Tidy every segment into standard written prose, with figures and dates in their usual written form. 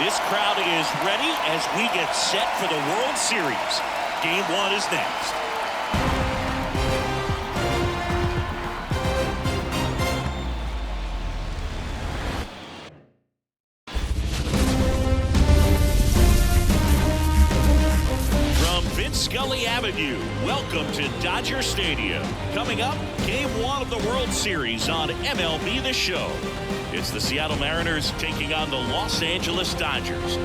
This crowd is ready as we get set for the World Series. Game 1 is next. From Vince Scully Avenue, welcome to Dodger Stadium. Coming up, Game 1 of the World Series on MLB The Show. It's the Seattle Mariners taking on the Los Angeles Dodgers.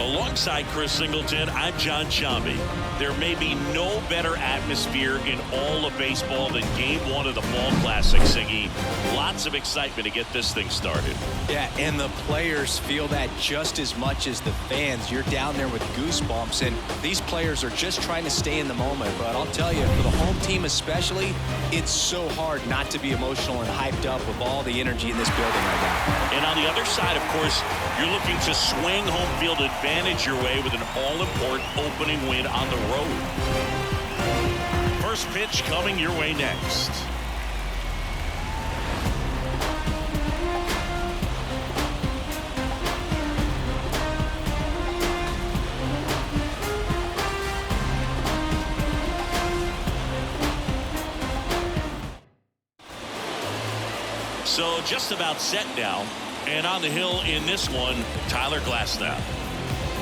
Alongside Chris Singleton, I'm John Sciambi. There may be no better atmosphere in all of baseball than Game 1 of the Fall Classic, Siggy. Lots of excitement to get this thing started. Yeah, and the players feel that just as much as the fans. You're down there with goosebumps, and these players are just trying to stay in the moment. But I'll tell you, for the home team especially, it's so hard not to be emotional and hyped up with all the energy in this building right now. And on the other side, of course, you're looking to swing home field advantage your way with an all-important opening win on the road. First pitch coming your way next. So just about set now, and on the hill in this one, Tyler Glasnow.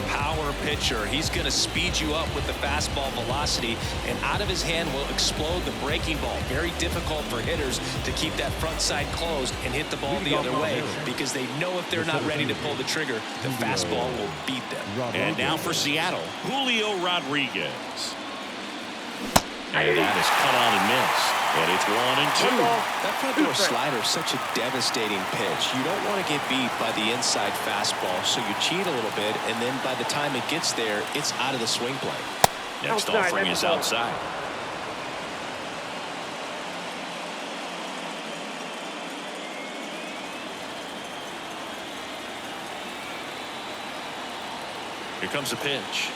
Power pitcher. He's going to speed you up with the fastball velocity, and out of his hand will explode the breaking ball. Very difficult for hitters to keep that front side closed and hit the ball the other way, because they know if they're not ready to pull the trigger, the fastball will beat them. And now for Seattle, Julio Rodriguez. And that is cut on and missed. And it's 1-2. That front door slider is such a devastating pitch. You don't want to get beat by the inside fastball, so you cheat a little bit, and then by the time it gets there, it's out of the swing plane. Next offering is outside. Here comes the pitch.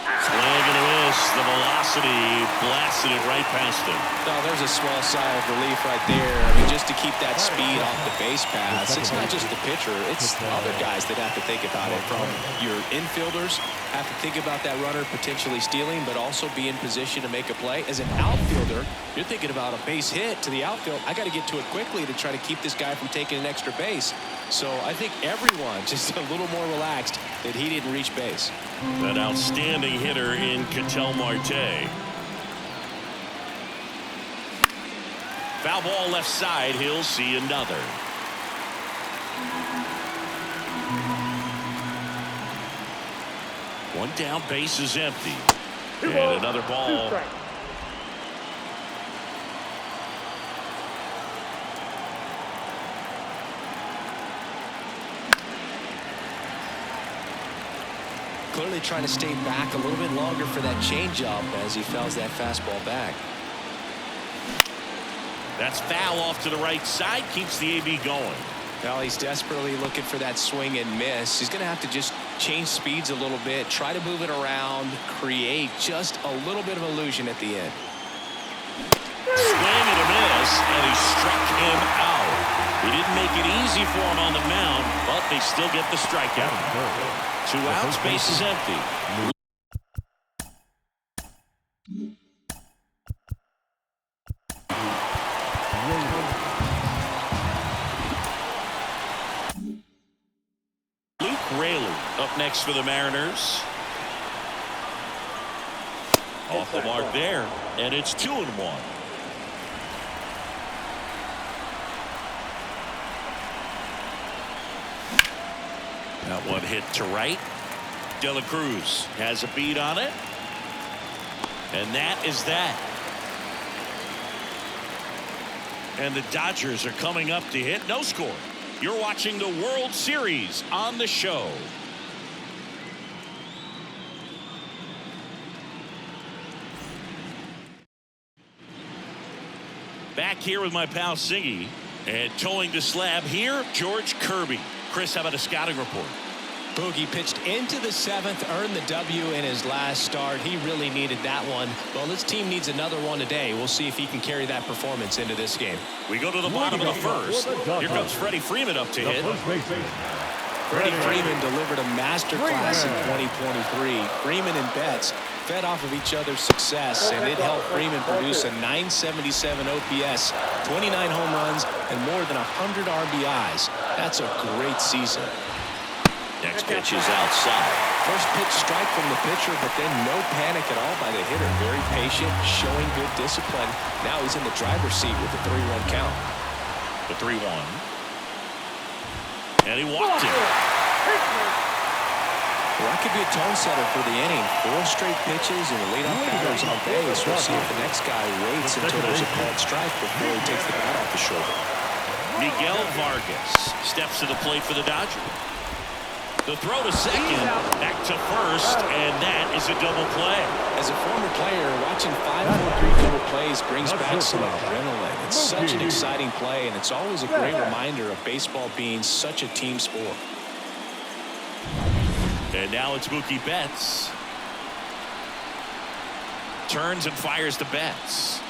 Swing and a miss. The velocity blasted it right past him. Oh, there's a small sigh of relief right there. I mean, just to keep that speed off the base paths. It's not just the pitcher. It's the other guys that have to think about it. From your infielders have to think about that runner potentially stealing, but also be in position to make a play. As an outfielder, you're thinking about a base hit to the outfield. I got to get to it quickly to try to keep this guy from taking an extra base. So I think everyone just a little more relaxed that he didn't reach base. An outstanding hitter in Ketel Marte. Foul ball left side. He'll see another. One down, base is empty. And another ball. Clearly trying to stay back a little bit longer for that changeup as he fouls that fastball back. That's foul off to the right side. Keeps the AB going. Well, he's desperately looking for that swing and miss. He's going to have to just change speeds a little bit, try to move it around, create just a little bit of illusion at the end. Swing and a miss, and he struck him out. He didn't make it easy for him on the mound, but they still get the strikeout. 2 outs, base is empty. Luke Raley up next for the Mariners. Off the mark there, and it's 2-1. That one hit to right. De La Cruz has a beat on it. And that is that. And the Dodgers are coming up to hit. No score. You're watching the World Series on the show. Back here with my pal Siggy. And towing the slab here, George Kirby. Chris, how about a scouting report? Boogie pitched into the 7th, earned the W in his last start. He really needed that one. Well, this team needs another one today. We'll see if he can carry that performance into this game. We go to the bottom of the first. Here comes Freddie Freeman up to hit. Freddie Freeman delivered a masterclass in 2023. Freeman and Betts fed off of each other's success, and it helped Freeman produce a 977 OPS, 29 home runs, and more than 100 RBIs. That's a great season. Next pitch is outside. First pitch strike from the pitcher, but then no panic at all by the hitter. Very patient, showing good discipline. Now he's in the driver's seat with the 3-1 count. The 3-1. And he walked it. Well, that could be a tone setter for the inning. 4 straight pitches and the leadoff batters on base. We'll see if the next guy waits until there's a called strike before he takes the bat off the shoulder. Miguel Vargas steps to the plate for the Dodgers. The throw to second, back to first, and that is a double play. As a former player, watching 5-4-3 double plays brings back some adrenaline. It's such an exciting play, and it's always a great reminder of baseball being such a team sport. And now it's Mookie Betts. Turns and fires to Betts.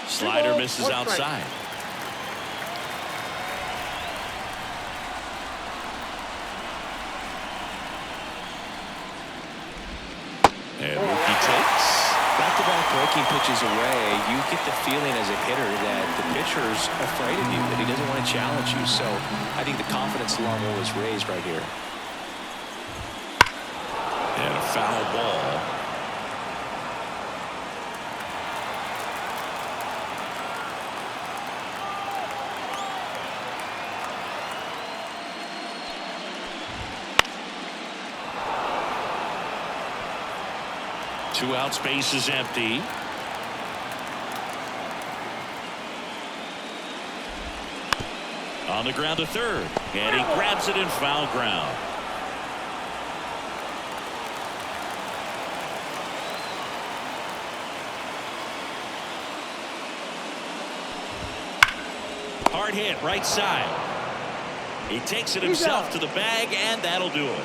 Slider misses outside. And Mookie takes. Back-to-back breaking pitches away, you get the feeling as a hitter that the pitcher's afraid of you, that he doesn't want to challenge you. So I think the confidence level is raised right here. And a foul ball. Two outs, base is empty. On the ground to third, and he grabs it in foul ground. Hard hit, right side. He takes it himself to the bag, and that'll do it.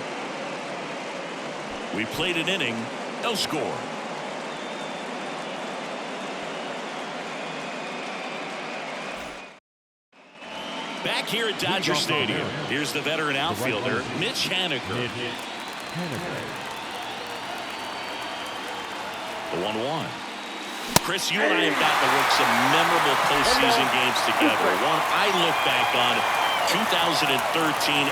We played an inning. No score. Back here at Dodger Stadium, here's the veteran outfielder, Mitch Haniger. The 1-1. Chris, you and I have gotten to work some memorable postseason games together. One I look back on, 2013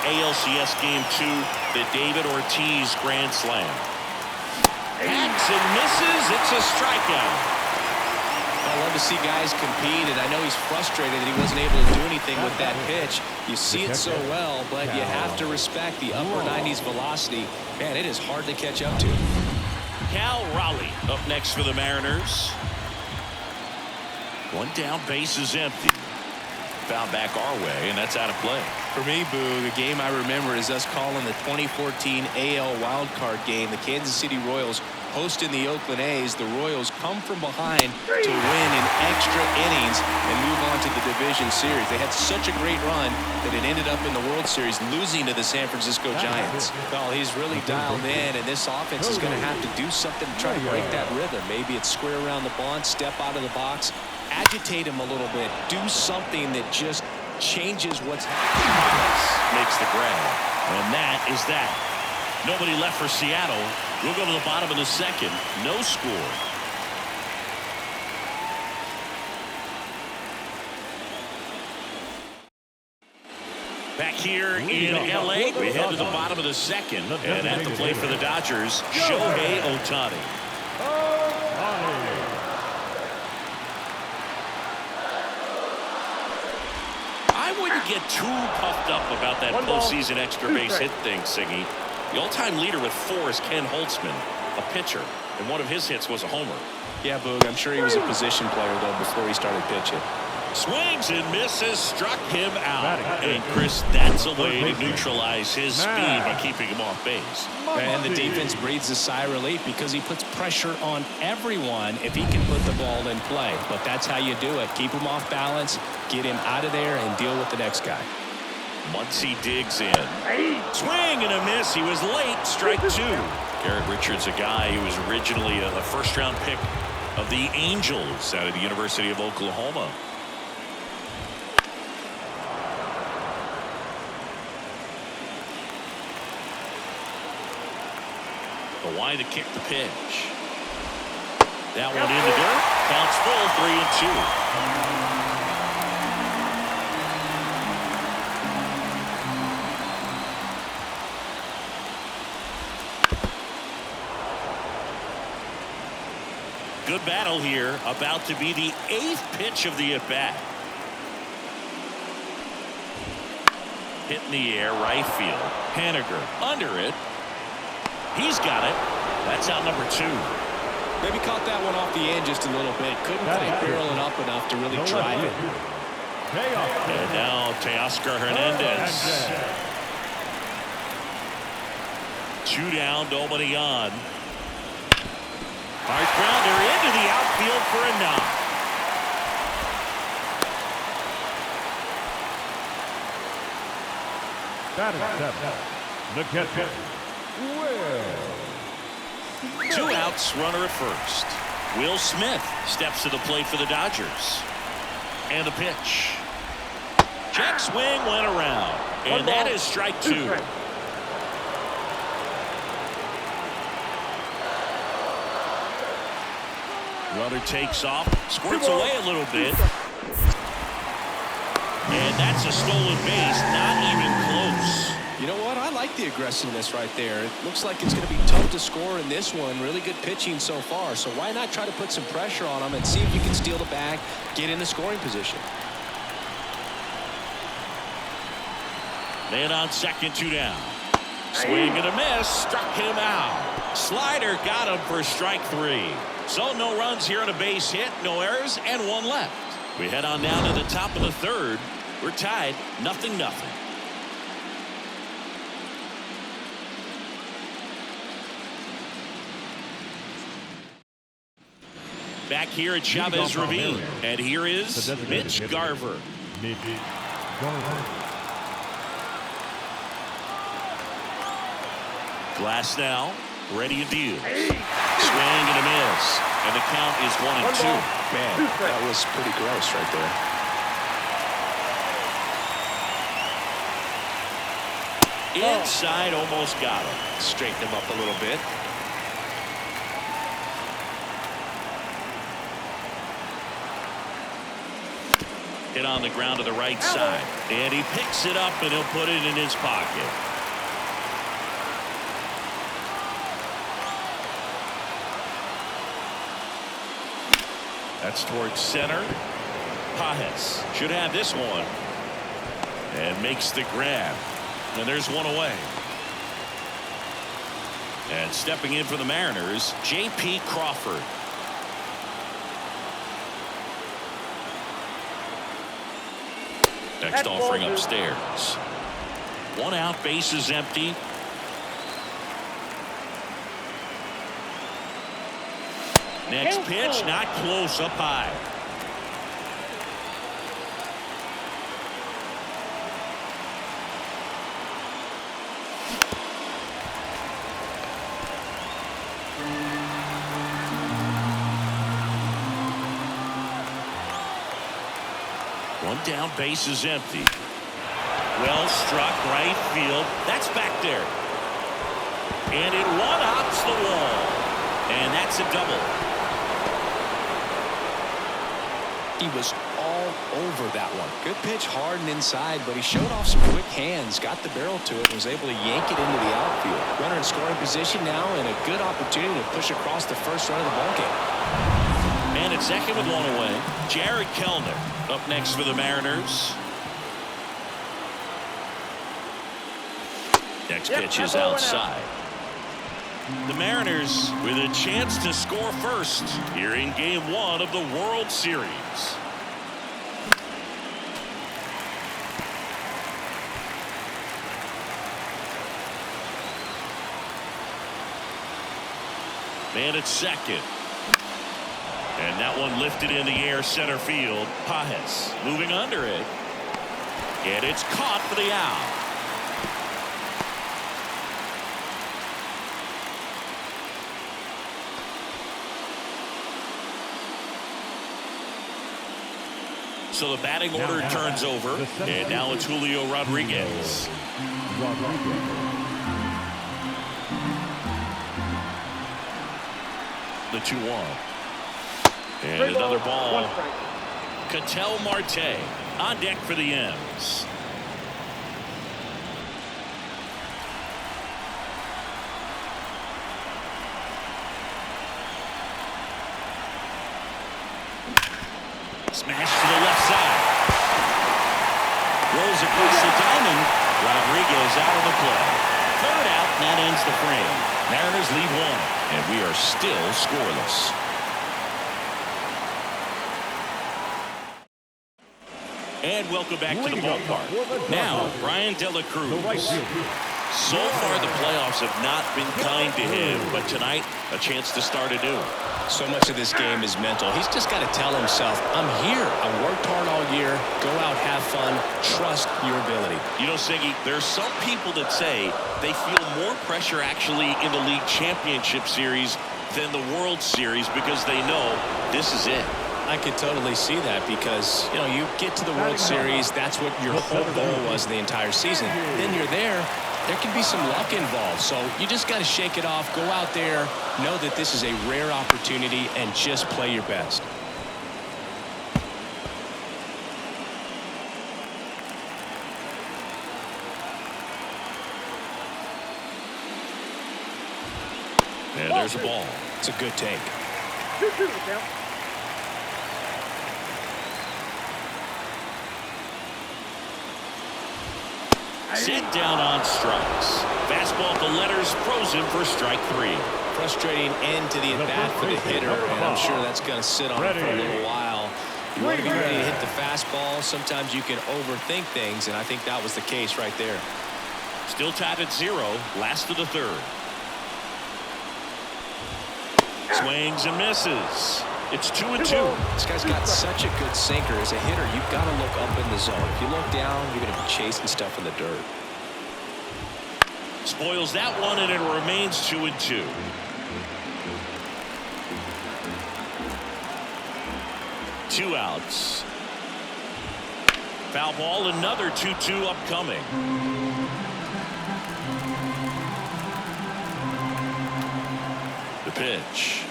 ALCS Game 2, the David Ortiz Grand Slam. Hacks and misses. It's a strikeout. I love to see guys compete, and I know he's frustrated that he wasn't able to do anything with that pitch. You see it so well, but you have to respect the upper 90s velocity. Man, it is hard to catch up to. Cal Raleigh up next for the Mariners. One down, base is empty. Found back our way, and that's out of play. For me, Boo, the game I remember is us calling the 2014 AL wildcard game. The Kansas City Royals hosting the Oakland A's. The Royals come from behind to win in extra innings and move on to the division series. They had such a great run that it ended up in the World Series losing to the San Francisco Giants. Well, he's really dialed in, and this offense is going to have to do something to try to break that rhythm. Maybe it's square around the bunt, step out of the box, agitate him a little bit, do something that just changes what's happening. Makes the grab, and that is that. Nobody left for Seattle. We'll go to the bottom of the second. No score. Back here in L.A., we head to the bottom of the second, and at the plate for the Dodgers, Shohei Ohtani. I wouldn't get too puffed up about that postseason extra base hit thing, Siggy. The all-time leader with 4 is Ken Holtzman, a pitcher, and one of his hits was a homer. Yeah, Boog, I'm sure he was a position player, though, before he started pitching. Swings and misses, struck him out. And, Chris, that's a way to neutralize his speed by keeping him off base. And the defense breathes a sigh of relief because he puts pressure on everyone if he can put the ball in play. But that's how you do it. Keep him off balance, get him out of there, and deal with the next guy. Muncy digs in. Swing and a miss. He was late. Strike two. Garrett Richards, a guy who was originally a first-round pick of the Angels out of the University of Oklahoma. The wide to kick the pitch. That one in the dirt. Counts full, 3-2. Good battle here. About to be the 8th pitch of the at-bat. Hit in the air, right field. Haniger under it. He's got it. That's out number 2. Maybe caught that one off the end just a little bit. Couldn't quite barrel it up enough to really drive it. And now Teoscar Hernandez. 2 down, nobody on. Hard grounder into the outfield for a knock. The catcher, Will. 2 outs, runner at first. Will Smith steps to the plate for the Dodgers. And the pitch. Check swing went around. And that is strike 2. Runner takes off, squirts away a little bit. And that's a stolen base, not even close. You know what? I like the aggressiveness right there. It looks like it's going to be tough to score in this one. Really good pitching so far. So why not try to put some pressure on him and see if you can steal the bag, get in the scoring position. Man on second, 2 down. Swing and a miss, struck him out. Slider got him for strike 3. So no runs here on a base hit, no errors, and 1 left. We head on down to the top of the 3rd. We're tied, 0-0. Back here at Chavez Ravine, and here is Mitch Garver. Glass now, ready to deal. Swing and a miss, and the count is 1-2. Man, that was pretty gross right there. Inside, almost got him. Straighten him up a little bit. Hit on the ground to the right side. And he picks it up and he'll put it in his pocket. That's towards center. Pages should have this one. And makes the grab. And there's one away. And stepping in for the Mariners, J.P. Crawford. Next offering upstairs. 1 out, base is empty. Next pitch, not close, up high. One down, base is empty. Well struck, right field. That's back there. And it one-hops the wall. And that's a double. He was all over that one. Good pitch, hard and inside, but he showed off some quick hands, got the barrel to it, and was able to yank it into the outfield. Runner in scoring position now, and a good opportunity to push across the first run of the ballgame. And at second with 1 away, Jared Kellner up next for the Mariners. Next pitch is outside. The Mariners with a chance to score first here in Game 1 of the World Series. Man at second. And that one lifted in the air, center field. Pages moving under it. And it's caught for the out. So the batting order turns over, and now it's Julio Rodriguez. The 2-1. And another ball. Ketel Marte on deck for the M's. Smash to the left side. Rolls across the diamond. Rodriguez out of the play. Third out, and that ends the frame. Mariners lead 1, and we are still scoreless. And welcome back to the ballpark. Now, Brian De La Cruz. So far, the playoffs have not been kind to him, but tonight, a chance to start anew. So much of this game is mental. He's just got to tell himself, I'm here. I worked hard all year. Go out, have fun. Trust your ability. You know, Siggy, there's some people that say they feel more pressure actually in the league championship series than the World Series because they know this is it. I could totally see that because, you know, you get to the World Series, that's what your whole goal was the entire season. Then you're there. There can be some luck involved, so you just got to shake it off, go out there, know that this is a rare opportunity, and just play your best. And there's a ball. It's a good take. Set down on strikes. Fastball at the letters, frozen for strike 3. Frustrating end to the at-bat for the hitter, and I'm sure that's going to sit on him for a little while. You want to be ready to hit the fastball. Sometimes you can overthink things, and I think that was the case right there. Still tied at 0, last of the third. Swings and misses. It's 2-2. This guy's got such a good sinker. As a hitter, you've got to look up in the zone. If you look down, you're going to be chasing stuff in the dirt. Spoils that one, and it remains 2-2. Two outs. Foul ball, another 2-2 upcoming. The pitch.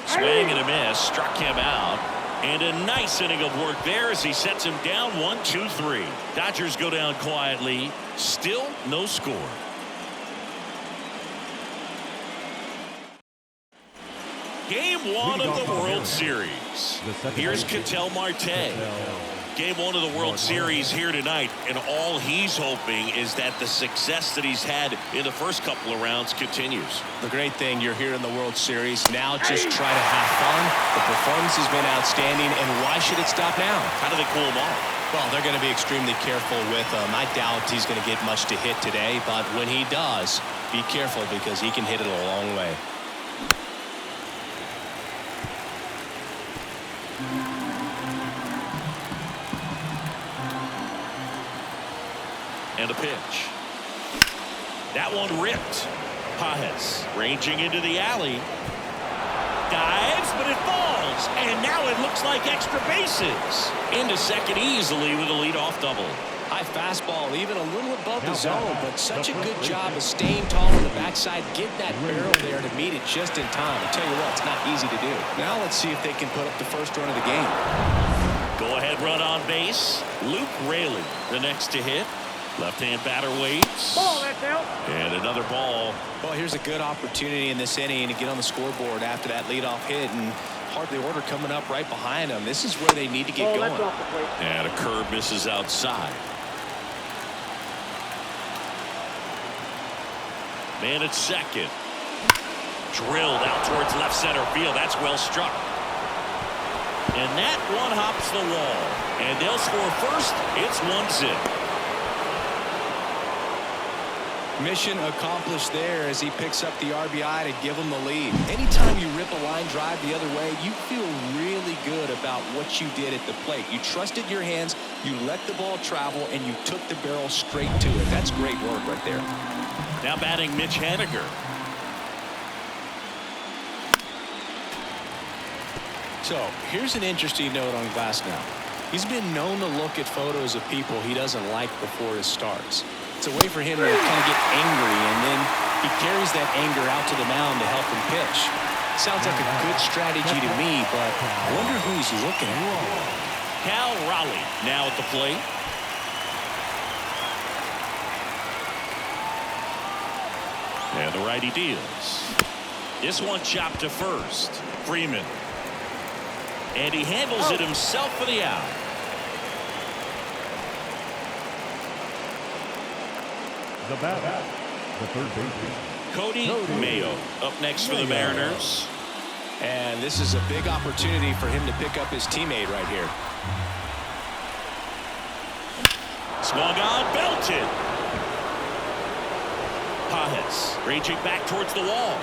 Swing and a miss, struck him out. And a nice inning of work there as he sets him down 1-2-3. Dodgers go down quietly. Still no score. Game 1 of the World Series. Here's Ketel Marte. Game 1 of the World Series here tonight, and all he's hoping is that the success that he's had in the first couple of rounds continues. The great thing, you're here in the World Series. Now just try to have fun. The performance has been outstanding, and why should it stop now? How do they cool him off? Well, they're going to be extremely careful with him. I doubt he's going to get much to hit today, but when he does, be careful because he can hit it a long way. And a pitch. That one ripped. Pages ranging into the alley. Dives, but it falls. And now it looks like extra bases. Into second easily with a leadoff double. High fastball, even a little above the zone, but such a good job of staying tall on the backside. Get that barrel there to meet it just in time. I tell you what, it's not easy to do. Now let's see if they can put up the first run of the game. Go ahead run on base. Luke Raley, the next to hit. Left-hand batter waits. Ball, that's out. And another ball. Well, here's a good opportunity in this inning to get on the scoreboard after that leadoff hit, and hardly order coming up right behind them. This is where they need to get going. And a curve misses outside. Man at second. Drilled out towards left center field. That's well struck. And that one hops the wall. And they'll score first. It's 1-0. Mission accomplished there as he picks up the RBI to give him the lead. Anytime you rip a line drive the other way, you feel really good about what you did at the plate. You trusted your hands, you let the ball travel, and you took the barrel straight to it. That's great work right there. Now batting Mitch Haniger. So here's an interesting note on Glasnow. He's been known to look at photos of people he doesn't like before his starts. It's a way for him to kind of get angry, and then he carries that anger out to the mound to help him pitch. Sounds like a good strategy to me, but I wonder who he's looking at. Cal Raleigh now at the plate. And the righty deals. This one chopped to first. Freeman. And he handles it himself for the out. The batter, the third baseman, Cody Mayo up next for the Mariners. And this is a big opportunity for him to pick up his teammate right here. Swung on, belted. Pajes reaching back towards the wall.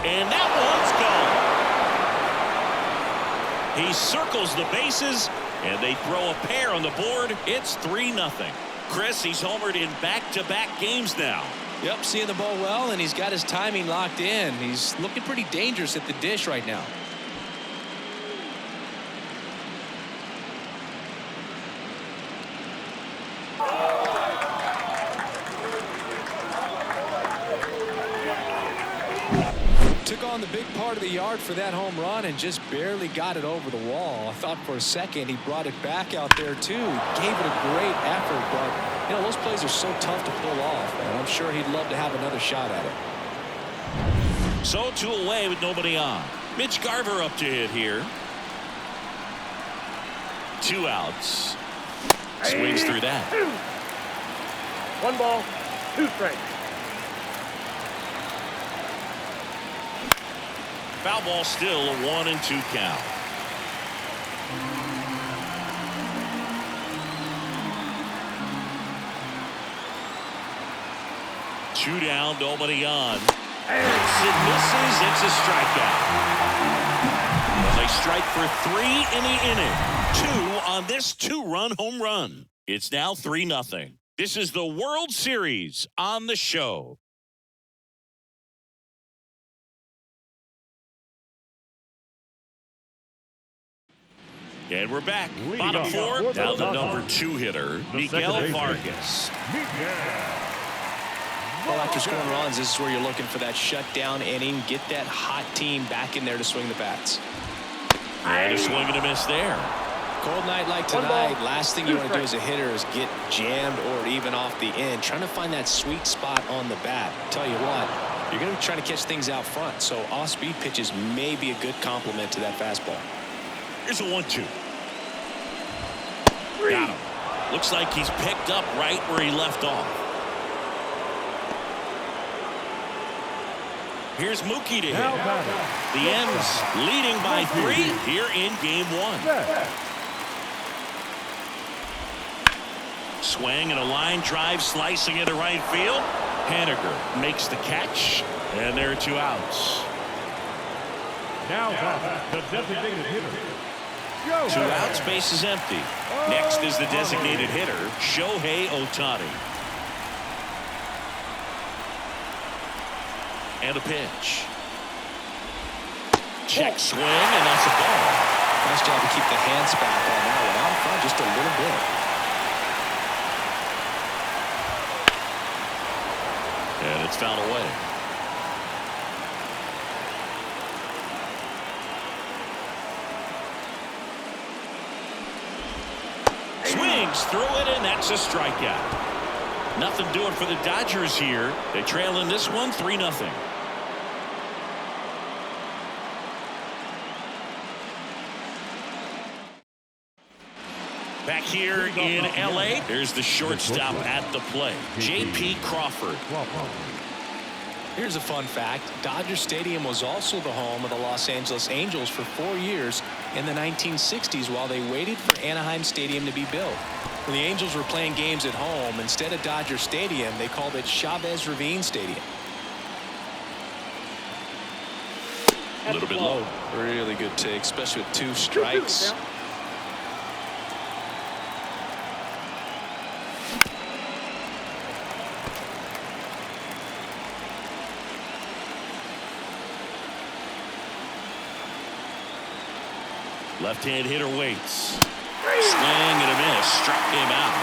And that one's gone. He circles the bases, and they throw a pair on the board. It's 3-0. Chris, he's homered in back-to-back games now. Yep, seeing the ball well, and he's got his timing locked in. He's looking pretty dangerous at the dish right now. Took on the big part of the yard for that home run and just barely got it over the wall. I thought for a second he brought it back out there too. Gave it a great effort, but you know, those plays are so tough to pull off, and I'm sure he'd love to have another shot at it. So 2 away with nobody on. Mitch Garver up to hit here. 2 outs. Swings through that. 1 ball, 2 strikes. Foul ball still, a 1-2 count. Two down, nobody on. It misses. It's a strikeout. Well, they strike for 3 in the inning. 2 on this 2-run home run. It's now 3-0. This is the World Series on the show. And we're back. Bottom 4, now the number 2 hitter, Miguel Vargas. Well, after scoring runs, this is where you're looking for that shutdown inning. Get that hot team back in there to swing the bats. And a swing and a miss there. Cold night like tonight, last thing you want to do as a hitter is get jammed or even off the end. Trying to find that sweet spot on the bat. Tell you what, you're going to try to catch things out front, so off-speed pitches may be a good complement to that fastball. Here's a 1-2. Got him. Looks like he's picked up right where he left off. Here's Mookie to hit. The M's leading by 3 here in game 1. Swing and a line drive slicing into right field. Haniger makes the catch, and there are 2 outs. Now the designated hitter. 2 outs, base is empty. Next is the designated hitter, Shohei Ohtani. And a pitch. Check swing, and that's a ball. Nice job to keep the hands back on that one. Out front just a little bit. And it's fouled away. Swings through it, and that's a strikeout. Nothing doing for the Dodgers here. They trail in this one 3-0. Back here in L.A., there's the shortstop at the plate, J.P. Crawford. Here's a fun fact. Dodger Stadium was also the home of the Los Angeles Angels for 4 years in the 1960s while they waited for Anaheim Stadium to be built. When the Angels were playing games at home, instead of Dodger Stadium, they called it Chavez Ravine Stadium. A little bit low. Really good take, especially with 2 strikes. Left-hand hitter waits. Swing and a miss. Struck him out.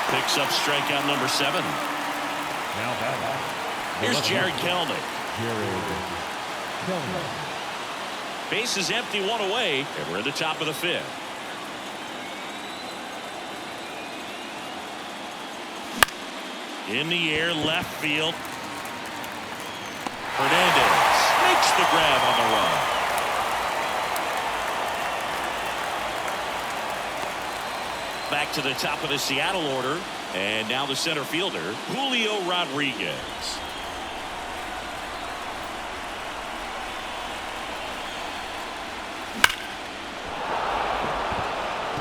Picks up strikeout number 7. Now batting. Here's Jared Kelenic. Jared Kelenic. Base is empty, 1 away, and we're in the top of the 5th. In the air, left field. Hernandez makes the grab on the run. Back to the top of the Seattle order, and now the center fielder, Julio Rodriguez.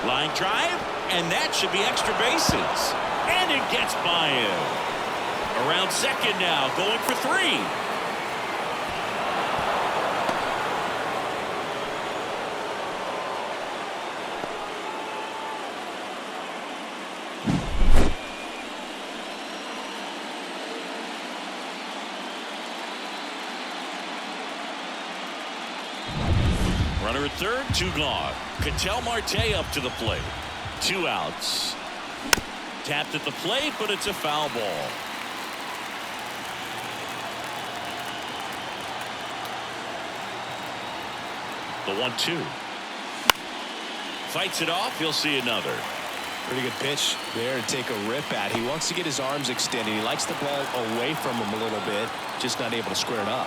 Line drive, and that should be extra bases. And it gets by him. Around second now, going for 3. Runner at third, 2 gone. Ketel Marte up to the plate. 2 outs. Tapped at the plate, but it's a foul ball. The 1-2. Fights it off. He'll see another. Pretty good pitch there to take a rip at. He wants to get his arms extended. He likes the ball away from him a little bit, just not able to square it up.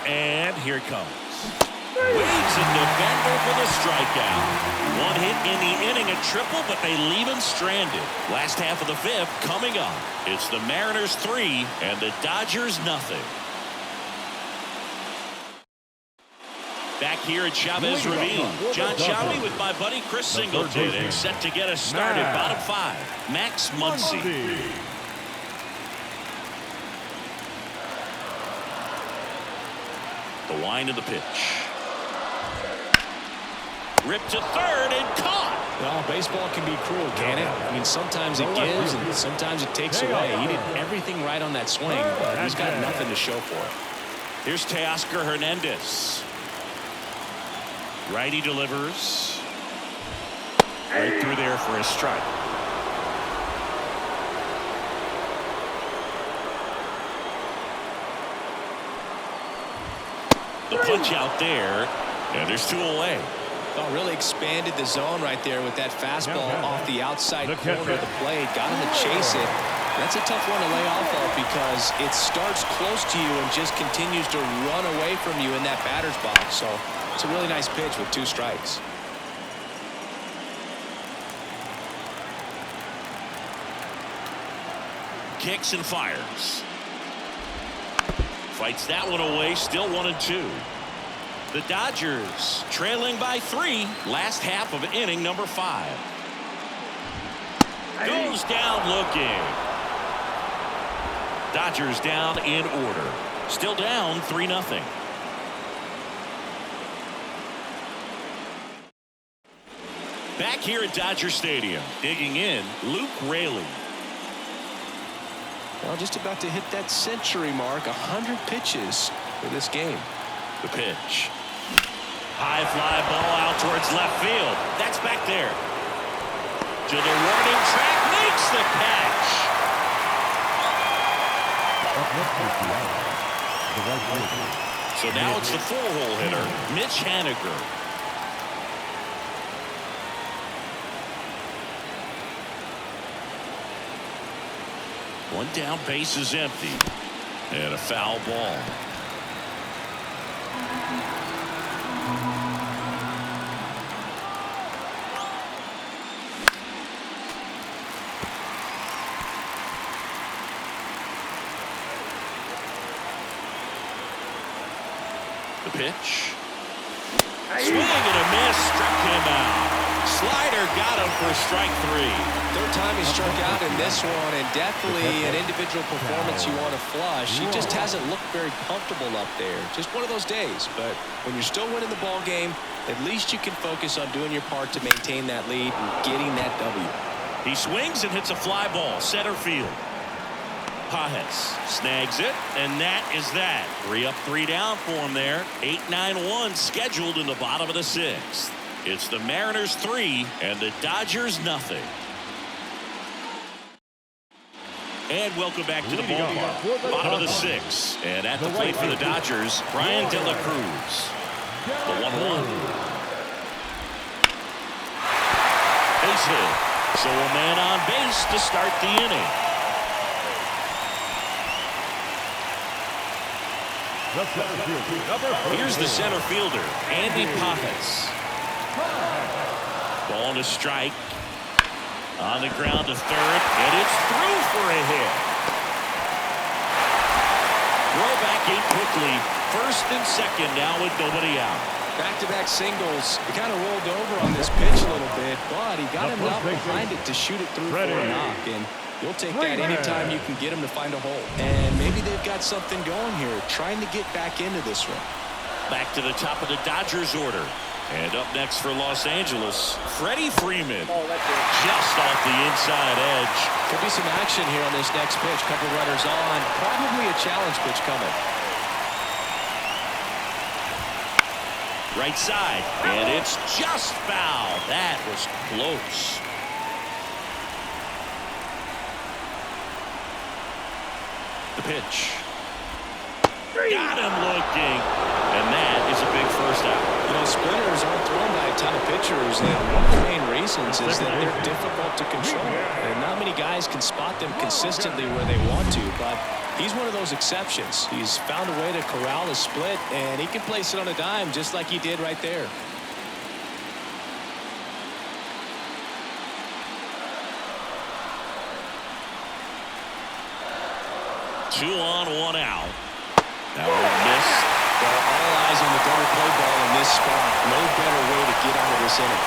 And here it comes. Waits a defender for the strikeout. 1 hit in the inning, a triple, but they leave him stranded. Last half of the 5th coming up. It's the Mariners 3 and the Dodgers nothing. Back here at Chavez Ravine, John Shelby with my buddy Chris Singleton, and set to get us started. Bottom 5, Max Muncy. The wind of the pitch. Ripped to third and caught. Well, baseball can be cruel, can it? I mean, sometimes it gives and sometimes it takes away. He did everything right on that swing, but he's got nothing to show for it. Here's Teoscar Hernandez. Righty delivers. Right through there for a strike. The punch out there, and there's 2 away. Oh, really expanded the zone right there with that fastball off the outside corner of the plate. Got him to chase it. That's a tough one to lay off of because it starts close to you and just continues to run away from you in that batter's box. So it's a really nice pitch with 2 strikes. Kicks and fires. Fights that one away, still 1-2. The Dodgers trailing by 3, last half of inning number 5. Goes down looking. Dodgers down in order. Still down 3-0. Back here at Dodger Stadium, digging in, Luke Raley. Well, just about to hit that century mark, 100 pitches for this game. The pitch. High fly ball out towards left field. That's back there. To the warning track, makes the catch. So now it's the 4-hole hitter, Mitch Haniger. One down, base is empty. And a foul ball. The pitch. Swing and a miss, struck him out. slider got him for strike 3. Third time he struck out in this one, and definitely an individual performance you want to flush. He just hasn't looked very comfortable up there. Just one of those days. But when you're still winning the ball game, at least you can focus on doing your part to maintain that lead and getting that W. He swings and hits a fly ball center field. Pages snags it, and that is that. 3 up, 3 down for him there. 8-9-1 scheduled in the bottom of the 6th. It's the Mariners 3 and the Dodgers nothing. And welcome back to the ballpark. Bottom of the 6th. And at the plate for the Dodgers, Brian De La Cruz. The 1-1. Base hit. So a man on base to start the inning. Here's the center fielder, Andy Pages. Ball to strike. On the ground to third, and it's through for a hit. Throw back in quickly. First and second now with nobody out. Back-to-back singles. He kind of rolled over on this pitch a little bit, but he got enough behind it to shoot it through for a knock. And you'll take that anytime you can get him to find a hole. And maybe they've got something going here, trying to get back into this one. Back to the top of the Dodgers order. And up next for Los Angeles, Freddie Freeman. Just off the inside edge. Could be some action here on this next pitch. Couple runners on. Probably a challenge pitch coming. Right side. And it's just foul. That was close. The pitch. Got him looking. And that is a big first out. You know, splitters aren't thrown by a ton of pitchers, and one of the main reasons is that they're difficult to control. And not many guys can spot them consistently where they want to, but he's one of those exceptions. He's found a way to corral a split, and he can place it on a dime just like he did right there. Two on, one out. That one missed. Well, all eyes on the double play ball in this spot. No better way to get out of this inning.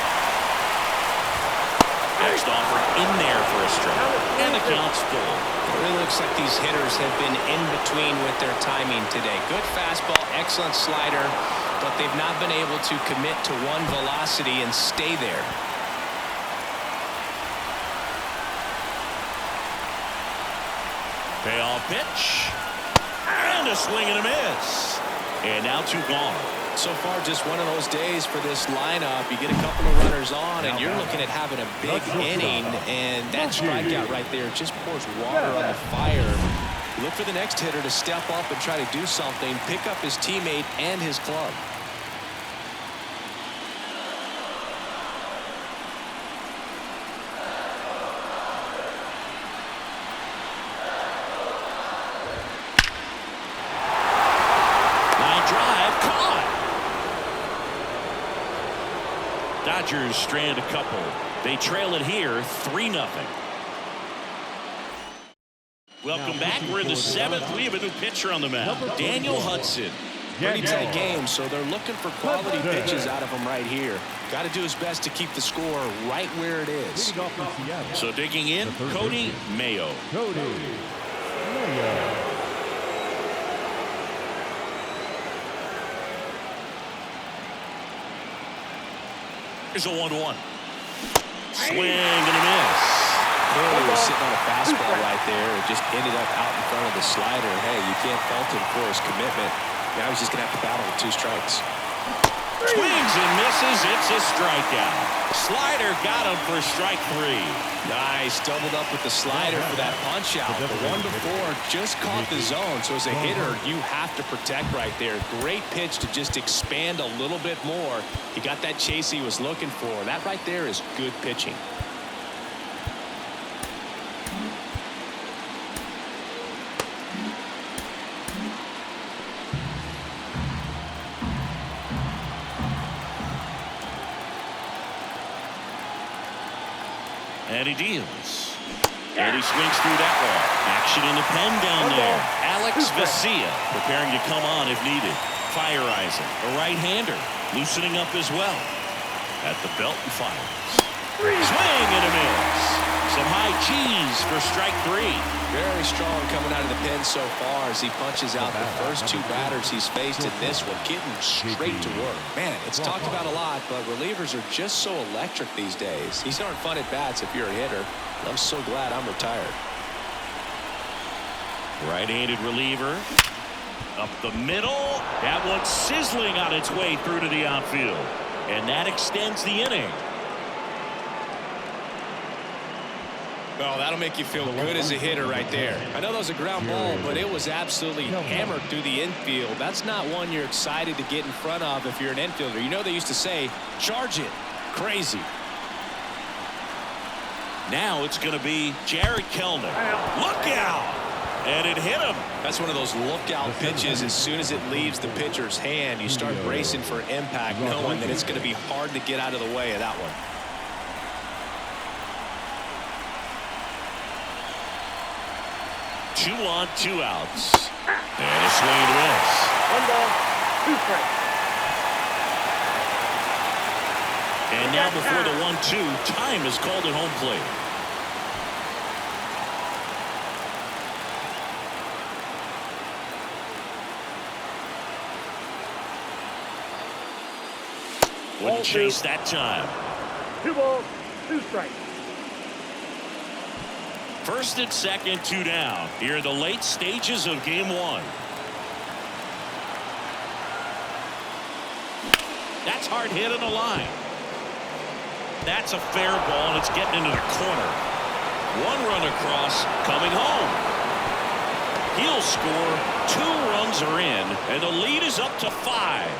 Next offer in there for a strike. And the count's full. It really looks like these hitters have been in between with their timing today. Good fastball, excellent slider, but they've not been able to commit to one velocity and stay there. Payoff pitch. And a swing and a miss. And now 2 gone. So far, just one of those days for this lineup. You get a couple of runners on, and you're looking at having a big inning, and that strikeout right there just pours water on the fire. Look for the next hitter to step up and try to do something, pick up his teammate and his club. Dodgers strand a couple. They trail it here 3-0. Welcome back. We're in the 7th. We have a new pitcher on the mound, Daniel Hudson. Pretty tight game, so they're looking for quality pitches out of him right here. Got to do his best to keep the score right where it is. So digging in, Cody Mayo. Here's a 1-1. Swing and a miss. He was sitting on a fastball right there. It just ended up out in front of the slider. Hey, you can't fault him for his commitment. Now he's just going to have to battle with 2 strikes. Swings and misses. It's a strikeout. Slider got him for strike 3. Nice. Doubled up with the slider for that punch out. The one before just caught the zone. So as a hitter, you have to protect right there. Great pitch to just expand a little bit more. He got that chase he was looking for. That right there is good pitching. And he deals. And he swings through that one. Action in the pen down there. Alex Vesia preparing to come on if needed. Fireizing, a right-hander, loosening up as well. at the belt and fires. Swing and a miss. Some high cheese for strike 3. Very strong coming out of the pen so far as he punches out the first 2 batters he's faced in this one, getting straight to work. Man, it's talked about a lot, but relievers are just so electric these days. These aren't fun at bats if you're a hitter. I'm so glad I'm retired. Right-handed reliever. Up the middle. That one's sizzling on its way through to the outfield. And that extends the inning. Well, that'll make you feel good as a hitter right there. I know that was a ground ball, but it was absolutely hammered through the infield. That's not one you're excited to get in front of if you're an infielder. You know they used to say, charge it. Crazy. Now it's going to be Jared Kellner. Look out! And it hit him. That's one of those lookout pitches. As soon as it leaves the pitcher's hand, you start bracing for impact, knowing that it's going to be hard to get out of the way of that one. 2 on, 2 outs. And a swing and a miss. 1 ball, 2 strikes. And now before the 1-2, time is called at home plate. Wouldn't chase that time. 2 balls, 2 strikes. First and second, 2 down. Here are the late stages of game 1. That's hard hit on the line. That's a fair ball, and it's getting into the corner. 1 run across, coming home. He'll score. 2 runs are in, and the lead is up to 5.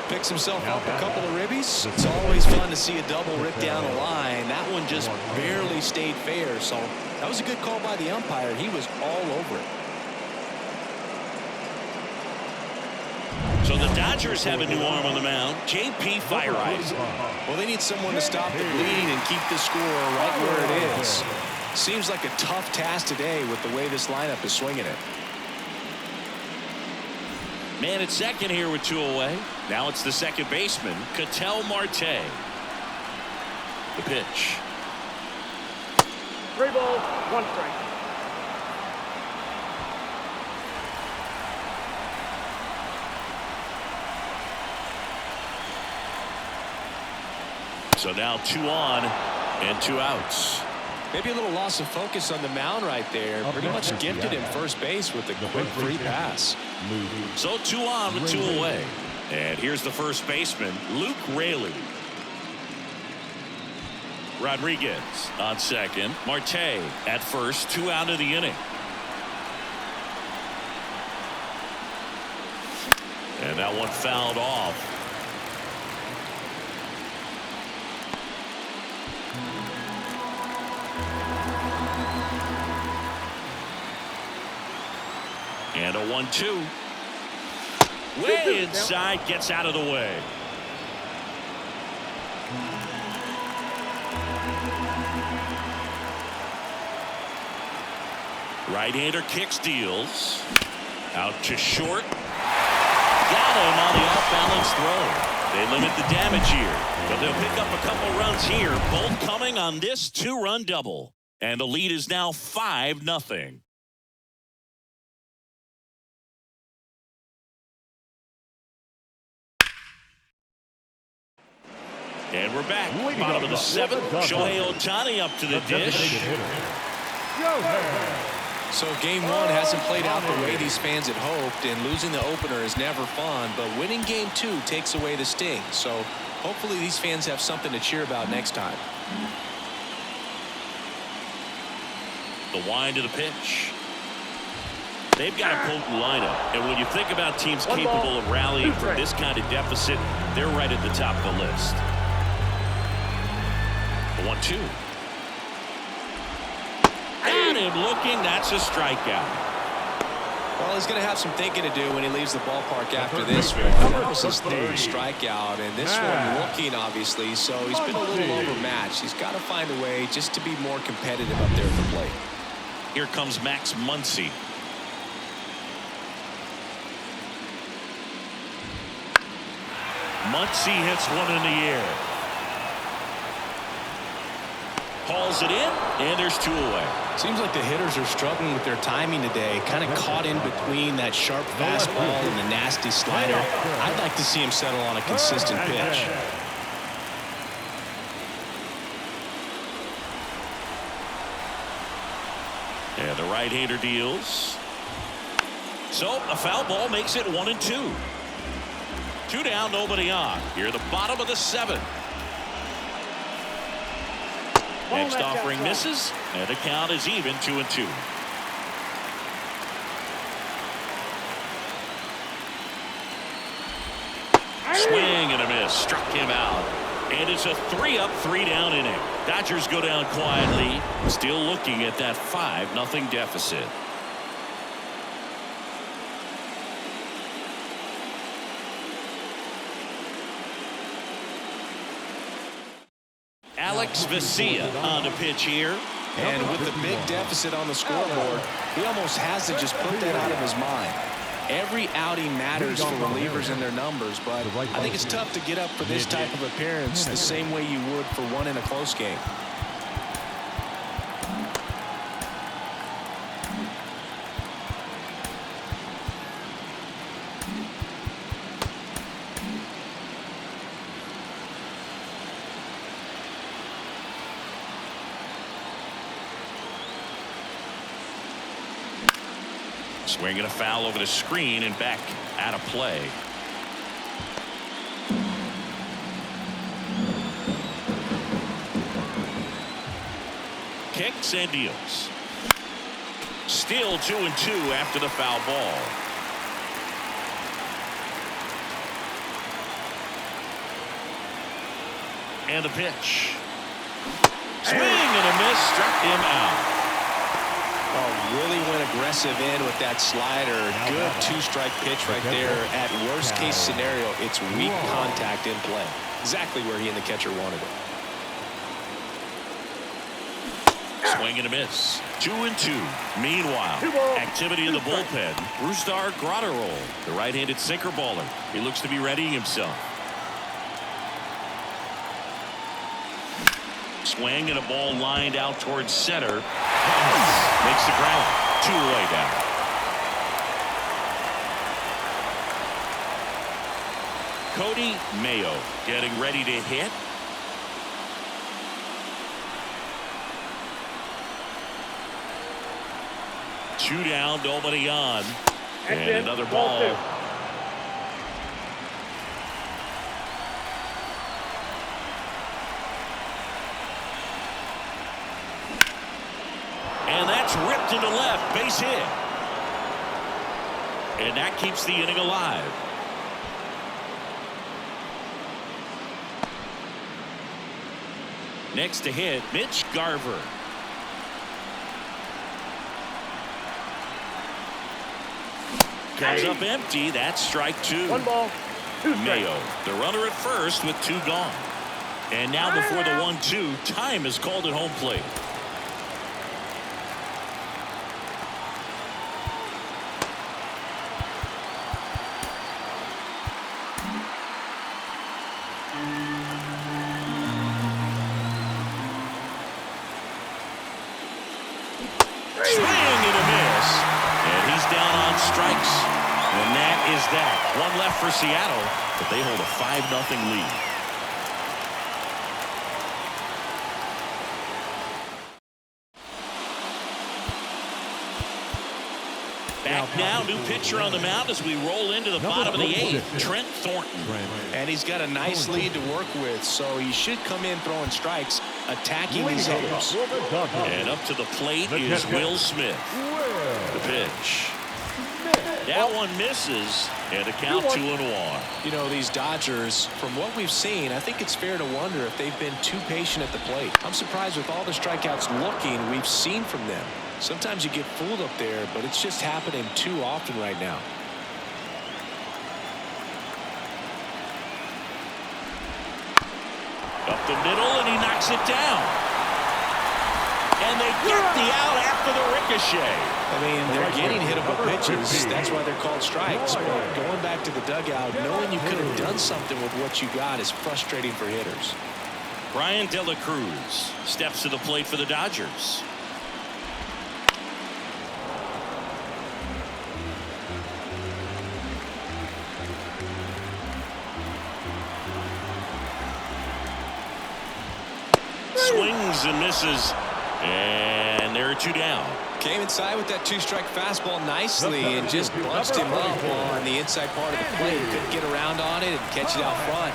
Picks himself up a couple of ribbies. It's always fun to see a double rip down the line. That one just barely stayed fair, so that was a good call by the umpire. He was all over it. So the Dodgers have a new arm on the mound, J.P. Feyereisen. Well, they need someone to stop the bleeding and keep the score right where it is. Seems like a tough task today with the way this lineup is swinging it. Man at second here with 2 away. Now it's the second baseman, Ketel Marte. The pitch. 3 balls, 1 strike. So now 2 on and 2 outs. Maybe a little loss of focus on the mound right there. Pretty much gifted him first base with a quick free pass. So 2 on with 2 away. And here's the first baseman, Luke Raley. Rodriguez on second. Marte at first. 2 out of the inning. And that one fouled off. And a 1-2. Way inside, gets out of the way. Right-hander kicks, deals. Out to short. Got him on the off-balance throw. They limit the damage here, but they'll pick up a couple runs here, both coming on this 2-run double. And the lead is now 5-0. And we're back. Bottom of the 7th. Shohei Ohtani up to the dish. So game 1 hasn't played out the way these fans had hoped, and losing the opener is never fun, but winning game 2 takes away the sting. So hopefully these fans have something to cheer about next time. The wind of the pitch. They've got a potent lineup, and when you think about teams capable of rallying from this kind of deficit, they're right at the top of the list. 1-2. Got him looking. That's a strikeout. Well, he's going to have some thinking to do when he leaves the ballpark after this one. That was his 3rd strikeout, and this one looking, obviously, so he's been a little overmatched. He's got to find a way just to be more competitive up there at the plate. Here comes Max Muncy. Muncy hits one in the air. Hauls it in, and there's 2 away. Seems like the hitters are struggling with their timing today, kind of caught in between that sharp fastball and the nasty slider. I'd like to see him settle on a consistent pitch. And the right-hander deals. So a foul ball makes it 1-2. 2 down, nobody on. Here, the bottom of the 7th. Next offering misses, and the count is even 2-2. Swing and a miss, struck him out. And it's a 3-up, 3-down inning. Dodgers go down quietly, still looking at that 5-0 deficit. Alex Vesia on the pitch here. And with the big deficit on the scoreboard, he almost has to just put that out of his mind. Every outing matters for relievers and their numbers, but I think it's tough to get up for this type of appearance the same way you would for one in a close game. Swinging a foul over the screen and back out of play. Kicks and deals. Still 2-2 after the foul ball. And the pitch. Swing and a miss, struck him out. Oh, really went aggressive in with that slider. Good 2-strike pitch right there. At worst case scenario, it's weak contact in play. Exactly where he and the catcher wanted it. Swing and a miss. 2-2. Meanwhile, activity in the bullpen. Brusdar Graterol, the right-handed sinker baller. He looks to be readying himself. Swing and a ball lined out towards center. Makes the ground. 2 away down. Cody Mayo getting ready to hit. Two down, nobody on. And another ball. And that's ripped into left, base hit. And that keeps the inning alive. Next to hit, Mitch Garver. Comes up empty. That's strike 2. 1 ball, 2 strikes. Mayo, the runner at first with 2 gone. And now before the 1-2, time is called at home plate. Swing and a miss. And he's down on strikes. And that is that. 1 left for Seattle, but they hold a 5-0 lead. Back now, new pitcher on the mound as we roll into the bottom of the 8th, Trent Thornton. And he's got a nice lead to work with, so he should come in throwing strikes, attacking these hitters. And up to the plate is Will Smith. The pitch. That one misses, and a count 2-1. You know, these Dodgers, from what we've seen, I think it's fair to wonder if they've been too patient at the plate. I'm surprised with all the strikeouts we've seen from them. Sometimes you get fooled up there, but it's just happening too often right now. Up the middle, and he knocks it down. And they get the out after the ricochet. I mean, they're getting hittable pitches. That's why they're called strikes. But going back to the dugout, knowing you could have done something with what you got is frustrating for hitters. Brian De La Cruz steps to the plate for the Dodgers. Swings and misses, and there are 2 down. Came inside with that 2-strike fastball nicely and just bunched him up on the inside part of the plate. Couldn't get around on it and catch it out front.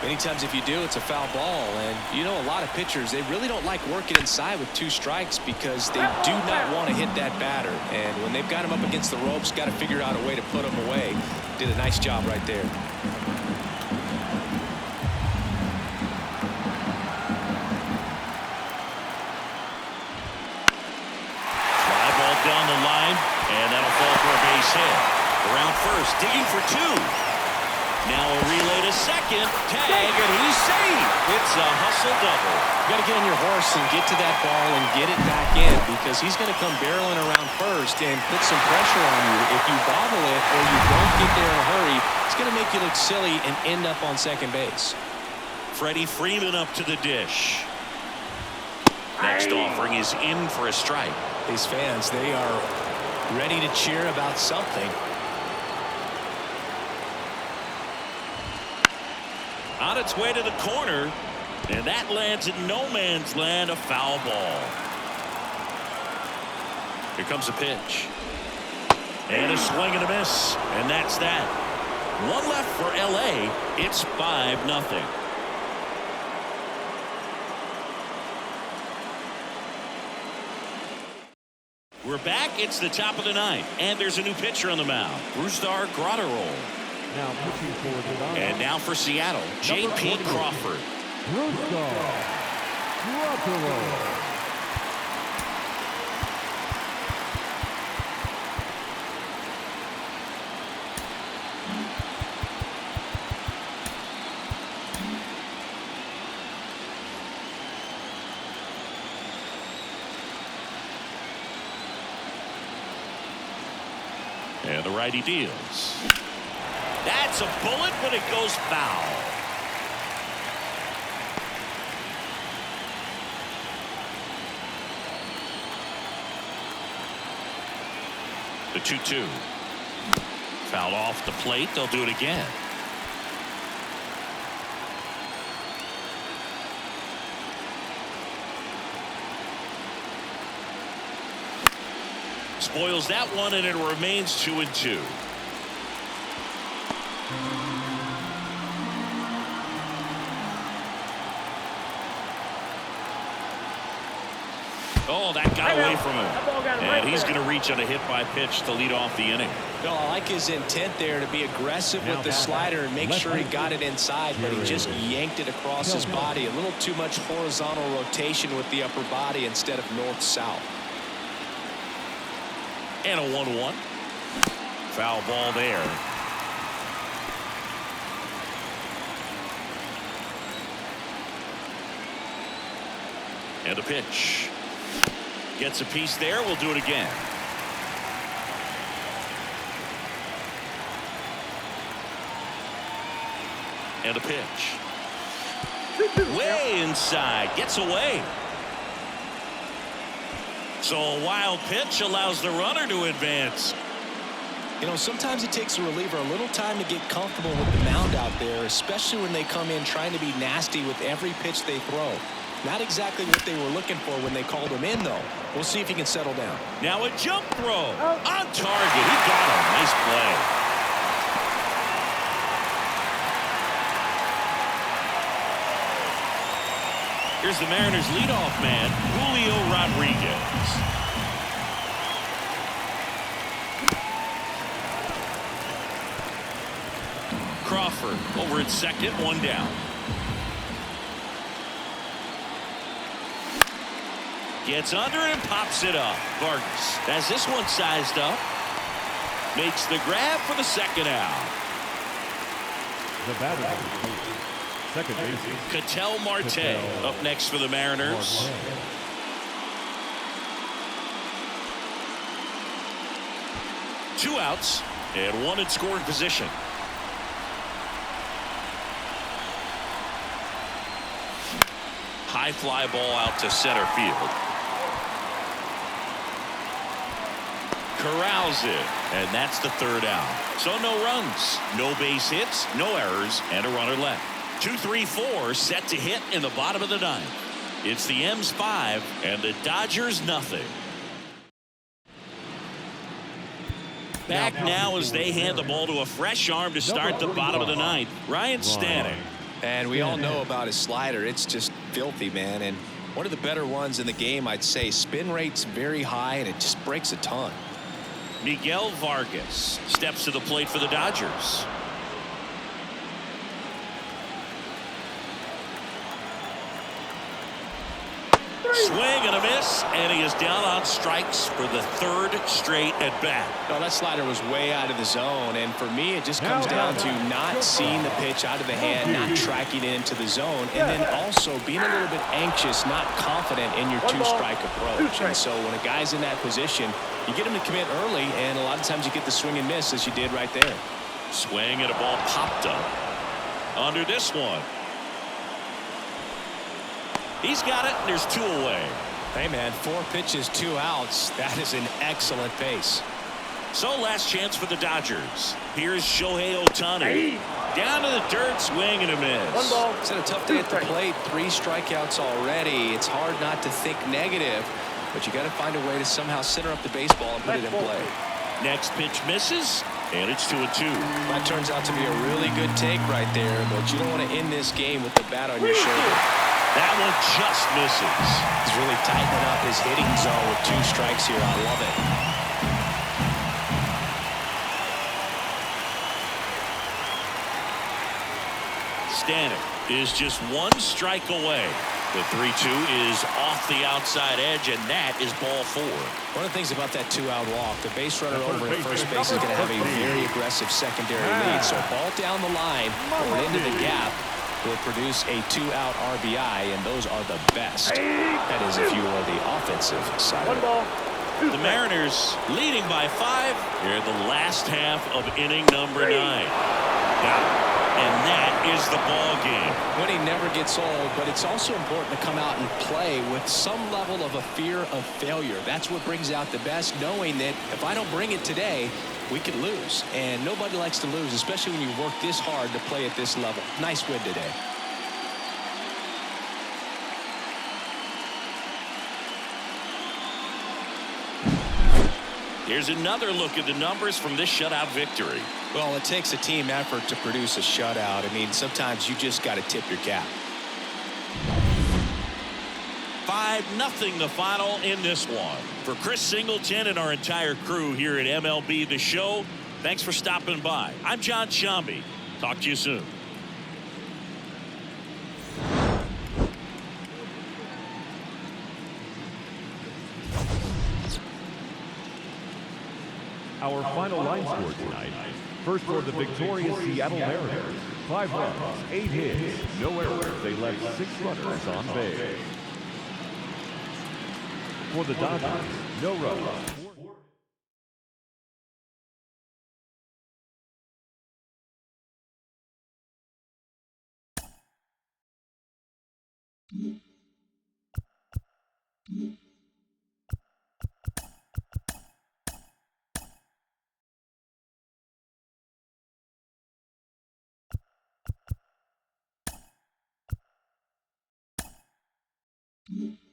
Many times if you do, it's a foul ball. And you know, a lot of pitchers, they really don't like working inside with 2 strikes because they do not want to hit that batter. And when they've got him up against the ropes, got to figure out a way to put him away. Did a nice job right there. Down the line, and that'll fall for a base hit. Around first, digging for 2. Now a relay to second, tag, and he's safe. It's a hustle double. You got to get on your horse and get to that ball and get it back in because he's going to come barreling around first and put some pressure on you. If you bobble it or you don't get there in a hurry, it's going to make you look silly and end up on second base. Freddie Freeman up to the dish. Next offering is in for a strike. These fans, they are ready to cheer about something. On its way to the corner, and that lands in no man's land, a foul ball. Here comes a pitch. And a swing and a miss, and that's that. 1 left for LA. It's 5-0. We're back. It's the top of the 9th, and there's a new pitcher on the mound, Brusdar Graterol. Now pitching for the Dodgers. And now for Seattle, J.P. Crawford. Brusdar Graterol. And the righty deals. That's a bullet, but it goes foul. The 2-2. Fouled off the plate. They'll do it again. Spoils that one, and it remains 2-2. Oh, that got away from him. And he's going to reach on a hit by pitch to lead off the inning. No, I like his intent there to be aggressive with the slider and make sure he got it inside, but he just yanked it across his body. A little too much horizontal rotation with the upper body instead of north-south. And a 1-1. Foul ball there. And a pitch. Gets a piece there. We'll do it again. And a pitch. Way inside. Gets away. So a wild pitch allows the runner to advance. You know, sometimes it takes a reliever a little time to get comfortable with the mound out there, especially when they come in trying to be nasty with every pitch they throw. Not exactly what they were looking for when they called him in, though. We'll see if he can settle down. Now a jump throw on target. He got him. Nice play. Here's the Mariners' leadoff man, Julio Rodriguez. Crawford over at second, 1 down. Gets under it and pops it up. Vargas has this one sized up. Makes the grab for the second out. The batter, second base, Ketel Marte up next for the Mariners. Two outs and one in scoring position. High fly ball out to center field. Corrals it, and that's the third out. So no runs, no base hits, no errors, and a runner left. 2-3-4 set to hit in the bottom of the ninth. It's the M's 5 and the Dodgers nothing. Back now as they hand the ball to a fresh arm to start the bottom of the ninth. Ryan Stanek. And we all know about his slider. It's just filthy, man. And one of the better ones in the game, I'd say. Spin rate's very high, and it just breaks a ton. Miguel Vargas steps to the plate for the Dodgers. Swing and a miss, and he is down on strikes for the third straight at bat. No, that slider was way out of the zone, and for me it just comes down to not seeing the pitch out of the hand, not tracking it into the zone, and then also being a little bit anxious, not confident in your two-strike approach. And so when a guy's in that position, you get him to commit early, and a lot of times you get the swing and miss as you did right there. Swing and a ball popped up under this one. He's got it, and there's 2 away. Hey, man, 4 pitches, 2 outs. That is an excellent pace. So last chance for the Dodgers. Here's Shohei Ohtani. Down to the dirt, swing and a miss. It's had a tough day at the plate. 3 strikeouts already. It's hard not to think negative, but you got to find a way to somehow center up the baseball and put it in play. Next pitch misses, and it's 2-2. That turns out to be a really good take right there, but you don't want to end this game with the bat on your shoulder. That one just misses. He's really tightening up his hitting zone with 2 strikes here. I love it. Stanek is just 1 strike away. The 3-2 is off the outside edge, and that is ball 4. One of the things about that 2-out walk, the base runner over at first base is going to have a very aggressive secondary lead. So ball down the line or into the gap will produce a 2-out RBI, and those are the best. That is if you are the offensive side. The Mariners leading by 5 here in the last half of inning number 9. And that is the ball game. Winning never gets old, but it's also important to come out and play with some level of a fear of failure. That's what brings out the best, knowing that if I don't bring it today, we could lose. And nobody likes to lose, especially when you work this hard to play at this level. Nice win today. Here's another look at the numbers from this shutout victory. Well, it takes a team effort to produce a shutout. I mean, sometimes you just got to tip your cap. 5-0 the final in this one. For Chris Singleton and our entire crew here at MLB The Show, thanks for stopping by. I'm John Shambi. Talk to you soon. Our final line score tonight. First for the victorious Seattle Mariners. 5 runs, 8 hits, no errors. They left 6 runners on base. For the Dodgers, no runs. Mm-hmm.